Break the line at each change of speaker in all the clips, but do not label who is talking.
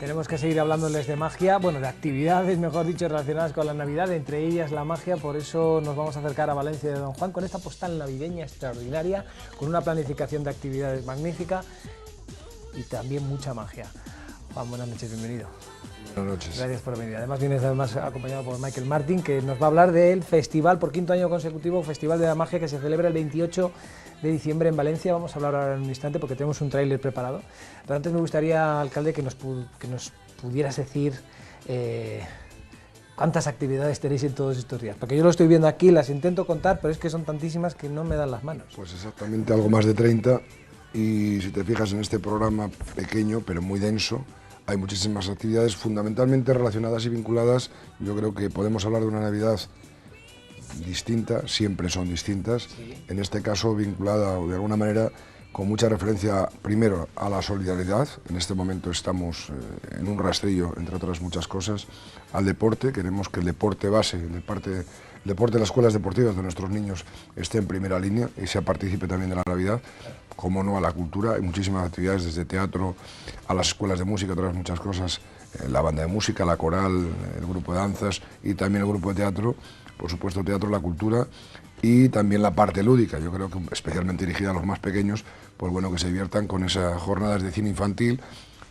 Tenemos que seguir hablándoles de magia, bueno, de actividades, mejor dicho, relacionadas con la Navidad, entre ellas la magia. Por eso nos vamos a acercar a Valencia de Don Juan con esta postal navideña extraordinaria, con una planificación de actividades magnífica y también mucha magia. Juan, buenas noches, bienvenido.
Buenas noches.
Gracias por venir. Además vienes acompañado por Michael Martin, que nos va a hablar del festival, por quinto año consecutivo, Festival de la Magia, que se celebra el 28 de diciembre en Valencia. Vamos a hablar ahora en un instante porque tenemos un tráiler preparado. Pero antes me gustaría, alcalde, que nos pudieras decir cuántas actividades tenéis en todos estos días. Porque yo lo estoy viendo aquí, las intento contar, pero es que son tantísimas que no me dan las manos.
Pues exactamente algo más de 30, y si te fijas en este programa pequeño pero muy denso, hay muchísimas actividades fundamentalmente relacionadas y vinculadas. Yo creo que podemos hablar de una Navidad distinta, siempre son distintas, sí. En este caso vinculada de alguna manera con mucha referencia primero a la solidaridad. En este momento estamos en un rastrillo, entre otras muchas cosas, al deporte. Queremos que el deporte base, el deporte de las escuelas deportivas de nuestros niños esté en primera línea y sea participe también de la Navidad. Como no, a la cultura, hay muchísimas actividades, desde teatro a las escuelas de música, otras muchas cosas, la banda de música, la coral, el grupo de danzas y también el grupo de teatro, por supuesto teatro, la cultura y también la parte lúdica. Yo creo que especialmente dirigida a los más pequeños, pues bueno, que se diviertan con esas jornadas de cine infantil,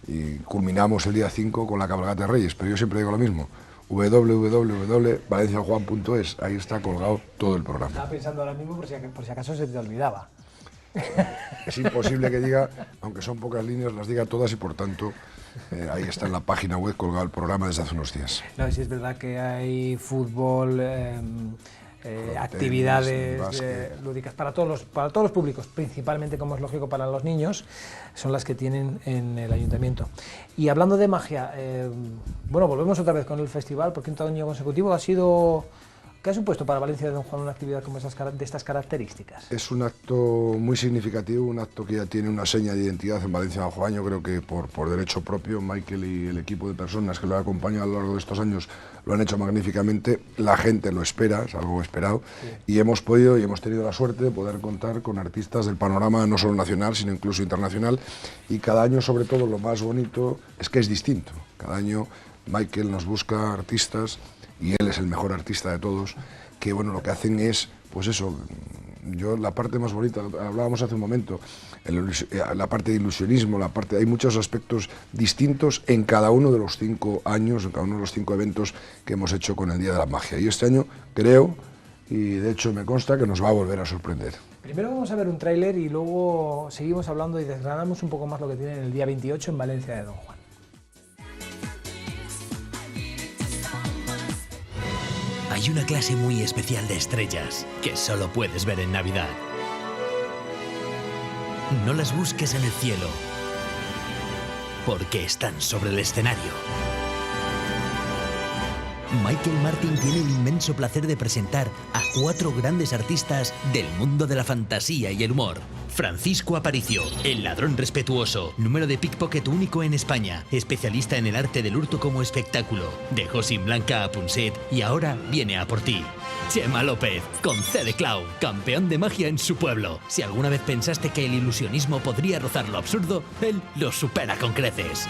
y culminamos el día 5 con la cabalgata de Reyes, pero yo siempre digo lo mismo: www.valenciajuan.es, ahí está colgado todo el programa.
Estaba pensando ahora mismo por si acaso se te olvidaba.
Es imposible que diga, aunque son pocas líneas, las diga todas, y por tanto ahí está en la página web colgado el programa desde hace unos días.
No, sí es verdad que hay fútbol, actividades lúdicas para todos los públicos, principalmente, como es lógico, para los niños, son las que tienen en el ayuntamiento. Y hablando de magia, bueno, volvemos otra vez con el festival por quinto año consecutivo. ¿Qué ha supuesto para Valencia de Don Juan una actividad como de estas características? Es
un acto muy significativo, un acto que ya tiene una seña de identidad en Valencia de Don Juan. Yo creo que por derecho propio, Michael y el equipo de personas que lo han acompañado a lo largo de estos años lo han hecho magníficamente. La gente lo espera, es algo esperado, sí. Y hemos tenido la suerte de poder contar con artistas del panorama no solo nacional, sino incluso internacional, y cada año, sobre todo, lo más bonito es que es distinto. Cada año Michael nos busca artistas, y él es el mejor artista de todos, que bueno, lo que hacen es, pues eso, la parte más bonita, hablábamos hace un momento, la parte de ilusionismo, hay muchos aspectos distintos en cada uno de los 5 años, en cada uno de los 5 eventos que hemos hecho con el Día de la Magia. Y este año creo, y de hecho me consta, que nos va a volver a sorprender.
Primero vamos a ver un tráiler y luego seguimos hablando y desgranamos un poco más lo que tienen el día 28 en Valencia de Don Juan.
Hay una clase muy especial de estrellas que solo puedes ver en Navidad. No las busques en el cielo, porque están sobre el escenario. Michael Martin tiene el inmenso placer de presentar a 4 grandes artistas del mundo de la fantasía y el humor. Francisco Aparicio, el ladrón respetuoso, número de pickpocket único en España, especialista en el arte del hurto como espectáculo. Dejó sin blanca a Punset y ahora viene a por ti. Chema López, con C de Clown, campeón de magia en su pueblo. Si alguna vez pensaste que el ilusionismo podría rozar lo absurdo, él lo supera con creces.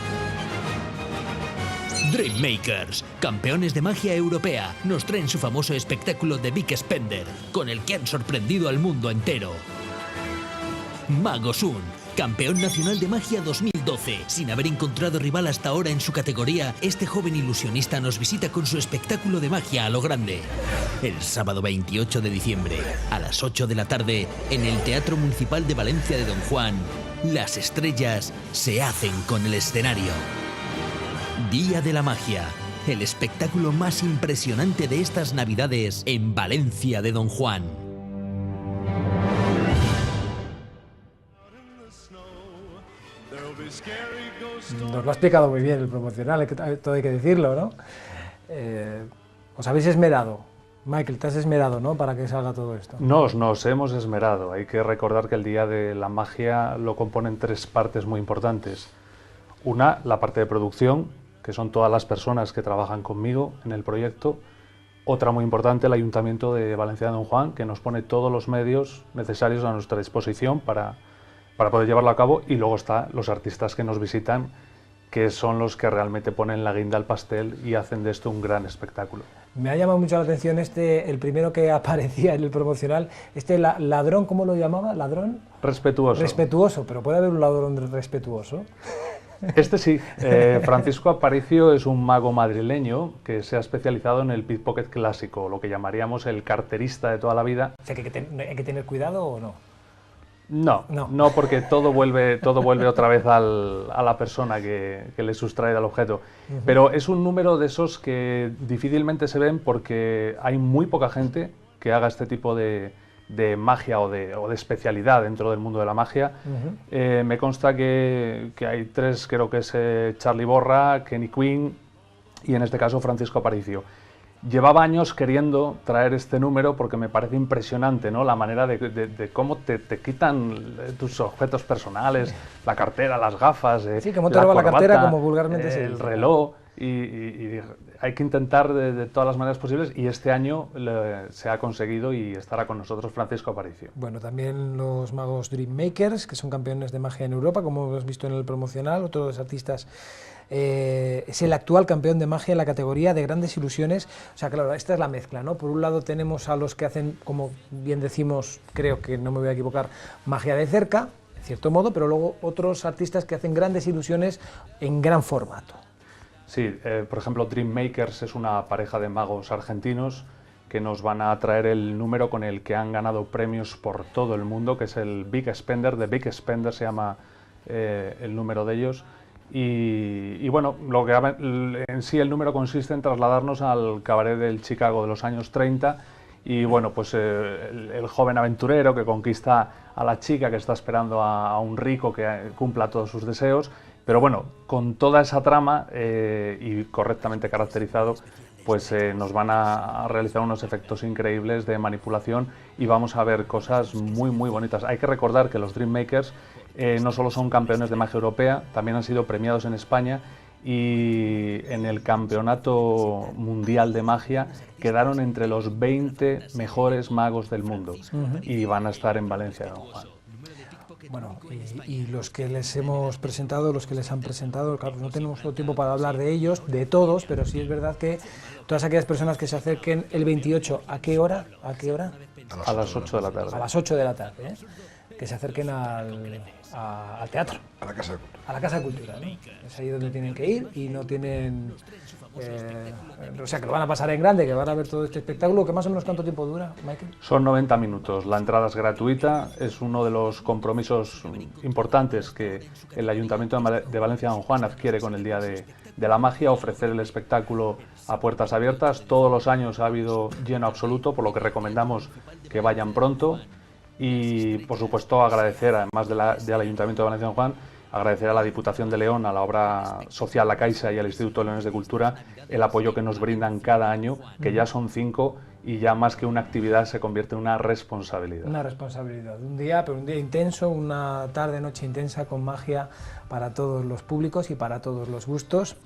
Dreammakers, campeones de magia europea, nos traen su famoso espectáculo de Big Spender, con el que han sorprendido al mundo entero. Magosun, campeón nacional de magia 2012. Sin haber encontrado rival hasta ahora en su categoría, este joven ilusionista nos visita con su espectáculo de magia a lo grande. El sábado 28 de diciembre, a las 8 de la tarde, en el Teatro Municipal de Valencia de Don Juan, las estrellas se hacen con el escenario. Día de la Magia, el espectáculo más impresionante de estas Navidades en Valencia de Don Juan.
Nos lo ha explicado muy bien el promocional, todo hay que decirlo, ¿no? Os habéis esmerado. Michael, te has esmerado, ¿no?, para que salga todo esto.
Nos hemos esmerado. Hay que recordar que el Día de la Magia lo componen 3 partes muy importantes. Una, la parte de producción, que son todas las personas que trabajan conmigo en el proyecto. Otra muy importante, el Ayuntamiento de Valencia de Don Juan, que nos pone todos los medios necesarios a nuestra disposición para poder llevarlo a cabo. Y luego están los artistas que nos visitan que son los que realmente ponen la guinda al pastel y hacen de esto un gran espectáculo.
Me ha llamado mucho la atención el primero que aparecía en el promocional, ladrón, ¿cómo lo llamaba? ¿Ladrón?
Respetuoso.
Respetuoso, pero ¿puede haber un ladrón respetuoso?
Este sí, Francisco Aparicio es un mago madrileño que se ha especializado en el pickpocket clásico, lo que llamaríamos el carterista de toda la vida.
O sea, ¿hay que tener cuidado o no?
No, porque todo vuelve otra vez a la persona que le sustrae del objeto. Pero es un número de esos que difícilmente se ven porque hay muy poca gente que haga este tipo de magia o de especialidad dentro del mundo de la magia. Me consta que hay 3, creo que es Charlie Borra, Kenny Quinn y en este caso Francisco Aparicio. Llevaba años queriendo traer este número porque me parece impresionante, ¿no? La manera de cómo te quitan tus objetos personales, la cartera, las gafas,
sí, como te roba la cartera, como vulgarmente se dice.
El reloj, y hay que intentar de todas las maneras posibles, y este año se ha conseguido y estará con nosotros Francisco Aparicio.
Bueno, también los magos Dream Makers, que son campeones de magia en Europa, como hemos visto en el promocional, otro de los artistas. Es el actual campeón de magia en la categoría de grandes ilusiones. O sea, claro, esta es la mezcla, ¿no? Por un lado tenemos a los que hacen, como bien decimos, creo que no me voy a equivocar, magia de cerca, en cierto modo, pero luego otros artistas que hacen grandes ilusiones en gran formato.
Sí, por ejemplo, Dream Makers es una pareja de magos argentinos que nos van a traer el número con el que han ganado premios por todo el mundo, que es el Big Spender. The Big Spender se llama el número de ellos. Y bueno, en sí el número consiste en trasladarnos al cabaret del Chicago de los años 30 y bueno, pues el joven aventurero que conquista a la chica que está esperando a un rico que cumpla todos sus deseos, pero bueno, con toda esa trama y correctamente caracterizado, pues nos van a realizar unos efectos increíbles de manipulación y vamos a ver cosas muy muy bonitas. Hay que recordar que los Dream Makers no solo son campeones de magia europea, también han sido premiados en España y en el campeonato mundial de magia quedaron entre los 20 mejores magos del mundo y van a estar en Valencia, Don Juan.
Bueno, y los que les hemos presentado, los que les han presentado, claro, no tenemos todo tiempo para hablar de ellos, de todos, pero sí es verdad que todas aquellas personas que se acerquen el 28, ¿a qué hora? ¿A qué hora?
A las 8 de la tarde.
A las 8 de la tarde, ¿eh? Que se acerquen al teatro.
A la Casa de Cultura.
A la Casa de Cultura, ¿no? Es ahí donde tienen que ir y no tienen... o sea, que lo van a pasar en grande, que van a ver todo este espectáculo, que más o menos ¿cuánto tiempo dura, Michael?
Son 90 minutos, la entrada es gratuita, es uno de los compromisos importantes que el Ayuntamiento de Valencia Don Juan adquiere con el Día de la Magia, ofrecer el espectáculo a puertas abiertas. Todos los años ha habido lleno absoluto, por lo que recomendamos que vayan pronto. Y por supuesto agradecer, además del Ayuntamiento de Valencia Don Juan, agradecer a la Diputación de León, a la obra social La Caixa y al Instituto de Leones de Cultura el apoyo que nos brindan cada año, que ya son 5 y ya más que una actividad se convierte en una responsabilidad.
Una responsabilidad, un día intenso, una tarde-noche intensa con magia para todos los públicos y para todos los gustos.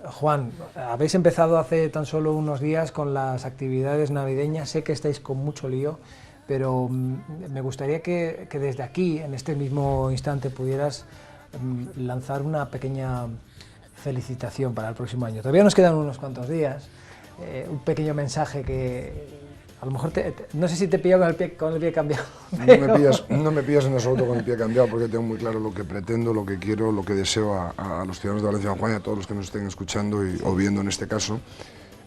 Juan, habéis empezado hace tan solo unos días con las actividades navideñas, sé que estáis con mucho lío, pero me gustaría que desde aquí, en este mismo instante, pudieras lanzar una pequeña felicitación para el próximo año. Todavía nos quedan unos cuantos días, un pequeño mensaje que a lo mejor, no sé si te pillo con el pie cambiado.
No me pillas en absoluto con el pie cambiado porque tengo muy claro lo que pretendo, lo que quiero, lo que deseo a los ciudadanos de Valencia Don Juan y a todos los que nos estén escuchando o viendo en este caso.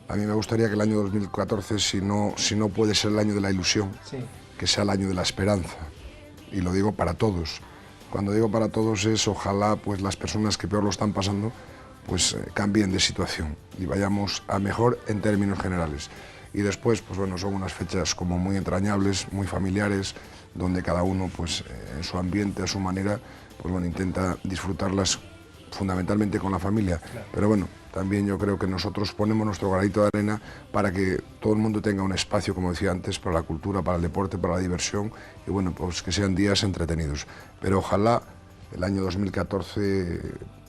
A mí me gustaría que el año 2014, si no puede ser el año de la ilusión, sí, que sea el año de la esperanza. Y lo digo para todos. Cuando digo para todos es ojalá pues las personas que peor lo están pasando pues cambien de situación y vayamos a mejor en términos generales. Y después, pues bueno, son unas fechas como muy entrañables, muy familiares, donde cada uno, pues en su ambiente, a su manera, pues bueno, intenta disfrutarlas fundamentalmente con la familia. Claro. Pero bueno, también yo creo que nosotros ponemos nuestro granito de arena para que todo el mundo tenga un espacio, como decía antes, para la cultura, para el deporte, para la diversión, y bueno, pues que sean días entretenidos. Pero ojalá el año 2014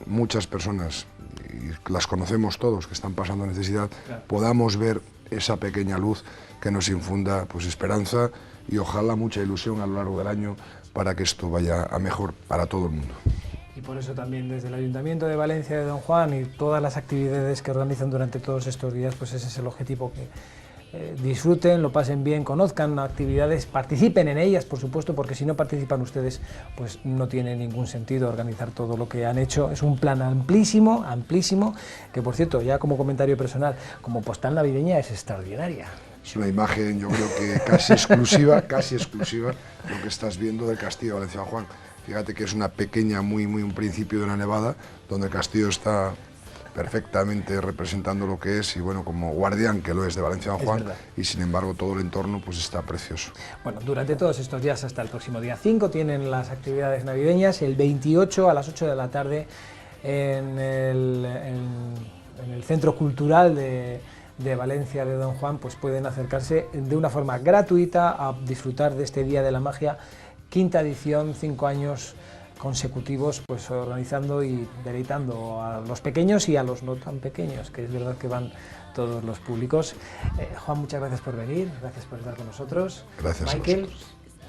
muchas personas, y las conocemos todos, que están pasando necesidad, claro, podamos ver esa pequeña luz que nos infunda pues esperanza y ojalá mucha ilusión a lo largo del año para que esto vaya a mejor para todo el mundo.
Y Y por eso también desde el Ayuntamiento de Valencia de Don Juan y todas las actividades que organizan durante todos estos días, pues ese es el objetivo, que disfruten, lo pasen bien, conozcan actividades, participen en ellas, por supuesto, porque si no participan ustedes, pues no tiene ningún sentido organizar todo lo que han hecho. Es un plan amplísimo, amplísimo, que por cierto, ya como comentario personal, como postal navideña es extraordinaria.
Es una imagen, yo creo que casi exclusiva, lo que estás viendo del Castillo de Valencia Don Juan. Fíjate que es una pequeña, un principio de una nevada, donde el castillo está perfectamente representando lo que es, y bueno, como guardián que lo es de Valencia Don Juan, y sin embargo todo el entorno pues está precioso.
Bueno, durante todos estos días hasta el próximo día 5 tienen las actividades navideñas, el 28 a las 8 de la tarde en el Centro Cultural de Valencia de Don Juan, pues pueden acercarse de una forma gratuita a disfrutar de este Día de la Magia, quinta edición, 5 años consecutivos, pues organizando y deleitando a los pequeños y a los no tan pequeños, que es verdad que van todos los públicos. Juan, muchas gracias por venir, gracias por estar con nosotros.
Gracias.
Michael,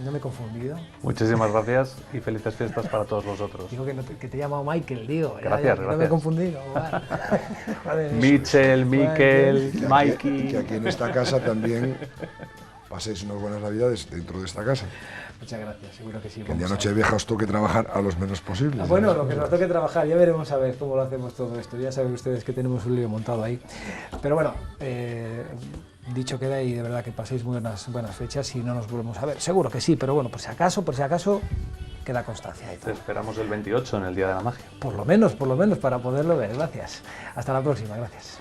no me he confundido.
Muchísimas gracias y felices fiestas para todos vosotros.
Digo que te he llamado Michael, digo.
Gracias,
No me he confundido. Vale.
Michel, Miquel, Mikey.
Que aquí en esta casa también paséis unas buenas navidades dentro de esta casa.
Muchas gracias, seguro que sí.
Que el día Nochevieja os toque trabajar a los menos posibles.
Bueno, lo que nos toque trabajar, ya veremos a ver cómo lo hacemos todo esto. Ya saben ustedes que tenemos un lío montado ahí. Pero bueno, dicho queda, y de verdad que paséis buenas fechas y no nos volvemos a ver. Seguro que sí, pero bueno, por si acaso, queda constancia.
Te esperamos el 28 en el Día de la Magia.
Por lo menos, para poderlo ver. Gracias. Hasta la próxima, gracias.